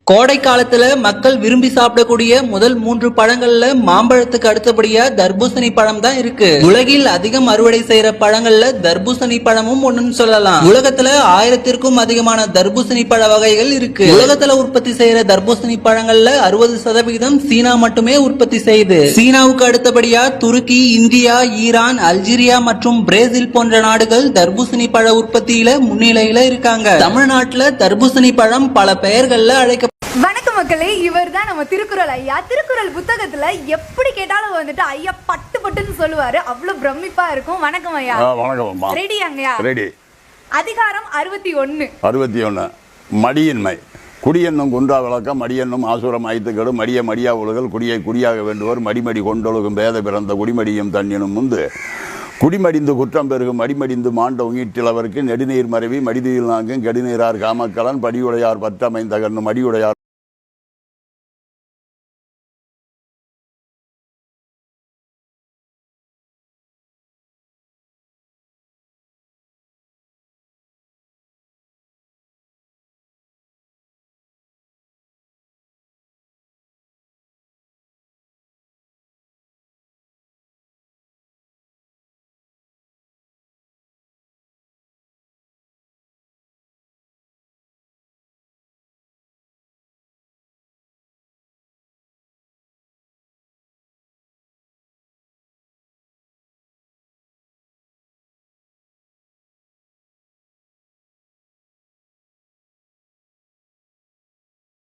கோடை காலத்துல மக்கள் விரும்பி சாப்பிடக்கூடிய முதல் 3 பழங்கள்ல மாம்பழத்துக்கு அடுத்தபடியா தர்பூசணி பழம் தான் இருக்கு. உலகில் அதிகம் அறுவடை செய்யற பழங்கள்ல தர்பூசணி பழமும் ஒண்ணுன்னு சொல்லலாம். உலகத்துல 1000க்கும் அதிகமான தர்பூசணி பழ வகைகள் இருக்கு. உலகத்துல உற்பத்தி செய்யற தர்பூசணி பழங்கள்ல 60% சீனா மட்டுமே உற்பத்தி செய்யுது. சீனாவுக்கு அடுத்தபடியா துருக்கி, இந்தியா, ஈரான், அல்ஜீரியா மற்றும் பிரேசில் போன்ற நாடுகள் தர்பூசணி பழ உற்பத்தியில முன்னிலையில இருக்காங்க. தமிழ்நாட்டுல தர்பூசணி பழம் பல பெயர்கள்ல அழைக்க. வணக்கம் மக்களே, இவர் தான் நம்ம திருக்குறள் ஐயா. திருக்குறள் புத்தகத்துல எப்படி கேட்டாலும் வந்துட்டு ஐயா பட்டு பட்டுன்னு சொல்லுவாரு. அவ்வளவு பிரமிப்பா இருக்கும். வணக்கம் ஐயா. வணக்கம். ரெடி அங்கயா? ரெடி. அதிகாரம் 61 மடியின்மை. குடியென்னும் குன்றா விளக்கம் மடியென்னும் ஆசுரம் ஐத்துக்கெடு மடிய மடியா உலகள் குடியை குடியாக வேண்டுவர் மடிமடி கொண்டொழுகும் பேத பிறந்த குடிமடியும் தன்னினும் முந்து குடிமடிந்து குற்றம் பெருகும் மடிமடிந்து மாண்ட உயிற்றிலவருக்கு நெடுநீர் மறைவி மடிதியில் நாங்கும் கெடுநீரார் காமக்கலன் படியுடையார் பற்றமைந்த கண்ணு மடியுடையார்